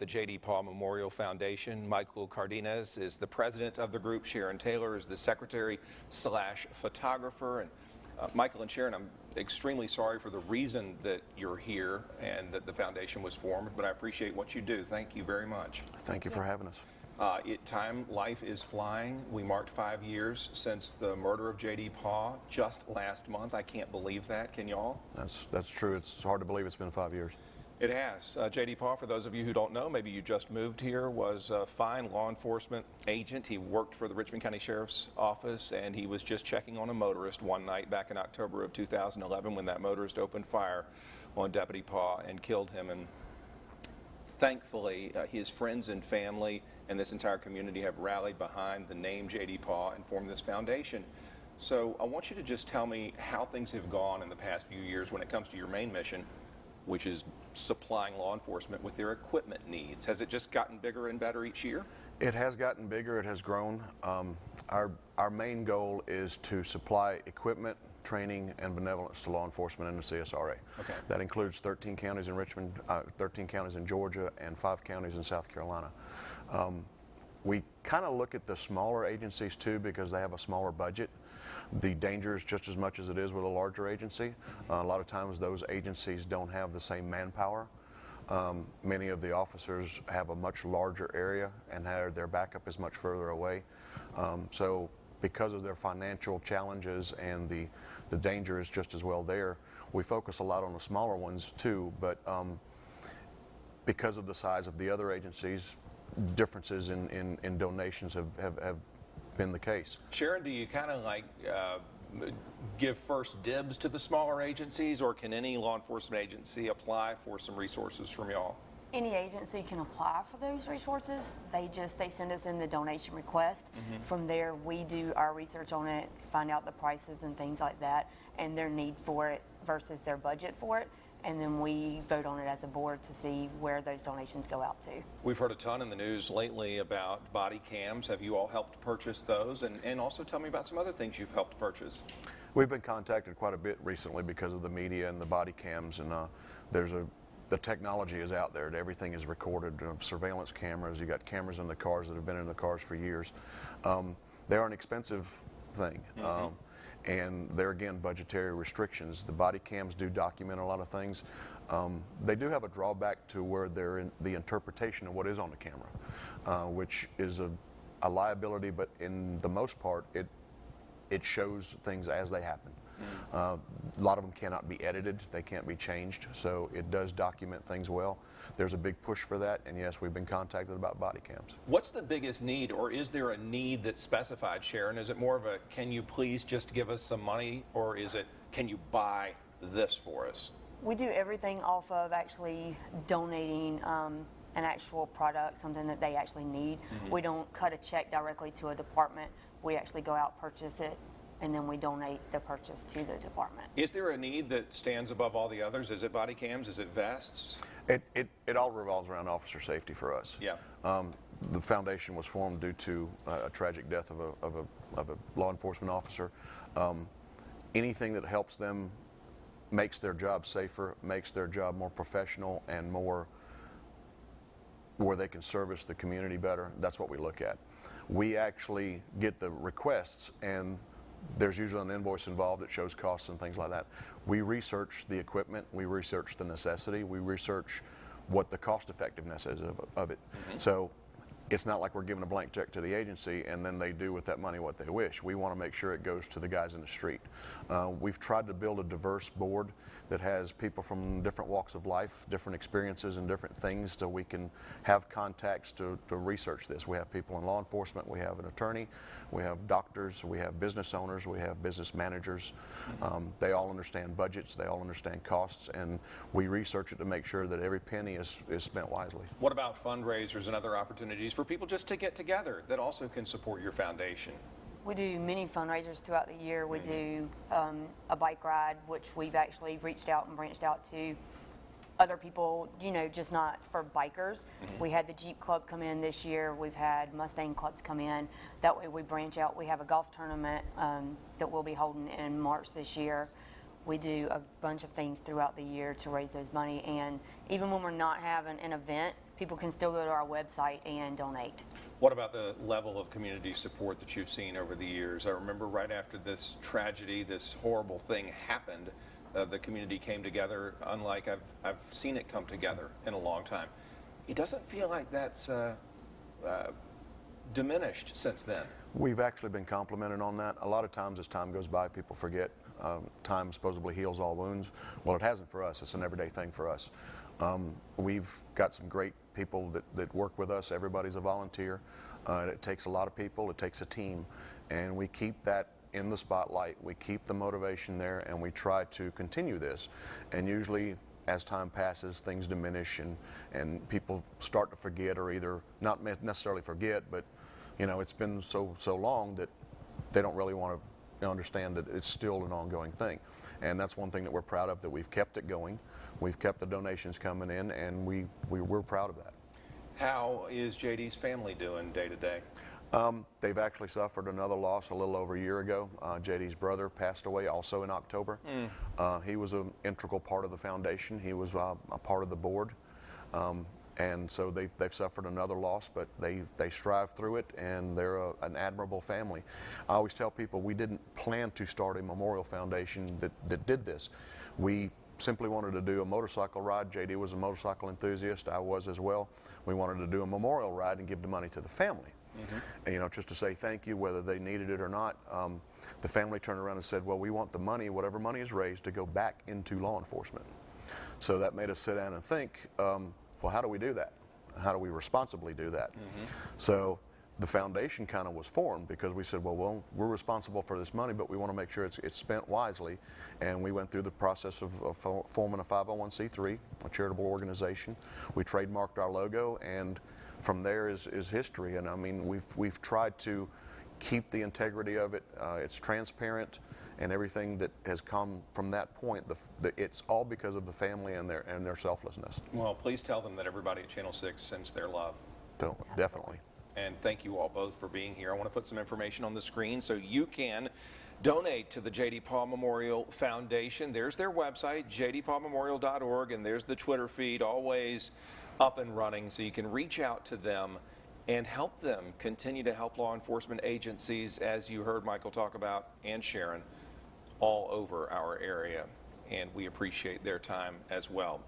the J.D. Paugh Memorial Foundation. Michael Cardenas is the president of the group. Sharon Taylor is the secretary/photographer. And Michael and Sharon, I'm extremely sorry for the reason that you're here and that the foundation was formed, but I appreciate what you do. Thank you very much. Thank you for having us. Life is flying. We marked 5 years since the murder of J.D. Paugh just last month. I can't believe that. Can y'all? That's true. It's hard to believe it's been 5 years. It has. J.D. Paugh, for those of you who don't know, maybe you just moved here, was a fine law enforcement agent. He worked for the Richmond County Sheriff's Office, and he was just checking on a motorist one night back in October of 2011 when that motorist opened fire on Deputy Paugh and killed him. And thankfully, his friends and family and this entire community have rallied behind the name J.D. Paugh and formed this foundation. So I want you to just tell me how things have gone in the past few years when it comes to your main mission, which is supplying law enforcement with their equipment needs. Has it just gotten bigger and better each year? It has gotten bigger. It has grown. Our main goal is to supply equipment, training, and benevolence to law enforcement in the CSRA. Okay. That includes 13 counties in Richmond, 13 counties in Georgia, and 5 counties in South Carolina. We kind of look at the smaller agencies too because they have a smaller budget. The danger is just as much as it is with a larger agency. A lot of times those agencies don't have the same manpower. Many of the officers have a much larger area and their backup is much further away. So because of their financial challenges and the danger is just as well there, we focus a lot on the smaller ones too, but because of the size of the other agencies, differences in donations have been the case. Sharon, do you kind of like give first dibs to the smaller agencies, or can any law enforcement agency apply for some resources from y'all? Any agency can apply for those resources. They send us in the donation request. From there, we do our research on it, find out the prices and things like that, and their need for it versus their budget for it. And then we vote on it as a board to see where those donations go out to. We've heard a ton in the news lately about body cams. Have you all helped purchase those? And also tell me about some other things you've helped purchase. We've been contacted quite a bit recently because of the media and the body cams, and the technology is out there. Everything is recorded. Surveillance cameras. You got cameras in the cars that have been in the cars for years. They are an expensive thing. And there again, budgetary restrictions. The body cams do document a lot of things. They do have a drawback to where they're in the interpretation of what is on the camera, which is a liability, but in the most part, it shows things as they happen. A lot of them cannot be edited, they can't be changed, so it does document things well. There's a big push for that, and yes, we've been contacted about body cams. What's the biggest need, or is there a need that's specified, Sharon? Is it more of a, can you please just give us some money, or is it, can you buy this for us? We do everything off of actually donating an actual product, something that they actually need. We don't cut a check directly to a department. We actually go out, purchase it, and then we donate the purchase to the department. Is there a need that stands above all the others? Is it body cams? Is it vests? It all revolves around officer safety for us. Yeah. The foundation was formed due to a tragic death of a law enforcement officer. Anything that helps them makes their job safer, makes their job more professional and more where they can service the community better. That's what we look at. We actually get the requests, and there's usually an invoice involved that shows costs and things like that. We research the equipment, we research the necessity, we research what the cost effectiveness is of it. So it's not like we're giving a blank check to the agency and then they do with that money what they wish. We want to make sure it goes to the guys in the street. We've tried to build a diverse board that has people from different walks of life, different experiences and different things, so we can have contacts to research this. We have people in law enforcement, we have an attorney, we have doctors, we have business owners, we have business managers. They all understand budgets, they all understand costs, and we research it to make sure that every penny is spent wisely. What about fundraisers and other opportunities for people just to get together that also can support your foundation? We do many fundraisers throughout the year. We do a bike ride, which we've actually reached out and branched out to other people, you know, just not for bikers. We had the Jeep Club come in this year. We've had Mustang clubs come in. That way we branch out. We have a golf tournament that we'll be holding in March this year. We do a bunch of things throughout the year to raise those money, and even when we're not having an event, people can still go to our website and donate. What about the level of community support that you've seen over the years? I remember right after this tragedy, this horrible thing happened, the community came together unlike I've seen it come together in a long time. It doesn't feel like that's diminished since then. We've actually been complimented on that. A lot of times as time goes by, people forget time supposedly heals all wounds. Well, it hasn't for us. It's an everyday thing for us. We've got some great people that work with us. Everybody's a volunteer. It takes a lot of people. It takes a team. And we keep that in the spotlight. We keep the motivation there, and we try to continue this. And usually, as time passes, things diminish, and people start to forget, or either not necessarily forget, but you know, it's been so long that they don't really want to understand that it's still an ongoing thing. And that's one thing that we're proud of, that we've kept it going. We've kept the donations coming in, and we're proud of that. How is JD's family doing day to day? They've actually suffered another loss a little over a year ago. JD's brother passed away also in October. He was an integral part of the foundation. He was a part of the board. And so they've suffered another loss, but they strive through it, and they're an admirable family. I always tell people we didn't plan to start a memorial foundation that did this. We simply wanted to do a motorcycle ride. JD was a motorcycle enthusiast. I was as well. We wanted to do a memorial ride and give the money to the family. And, you know, just to say thank you, whether they needed it or not. The family turned around and said, well, we want the money, whatever money is raised, to go back into law enforcement. So that made us sit down and think, well, how do we do that? How do we responsibly do that? So the foundation kind of was formed because we said, well, we're responsible for this money, but we want to make sure it's spent wisely. And we went through the process of forming a 501c3, a charitable organization. We trademarked our logo, and from there is history. And I mean, we've tried to keep the integrity of it. It's transparent, and everything that has come from that point, it's all because of the family and their selflessness. Well, please tell them that everybody at Channel 6 sends their love. Definitely. And thank you all both for being here. I want to put some information on the screen so you can donate to the J.D. Paugh Memorial Foundation. There's their website, jdpaughmemorial.org, and there's the Twitter feed, always up and running, so you can reach out to them and help them continue to help law enforcement agencies, as you heard Michael talk about, and Sharon, all over our area. And we appreciate their time as well.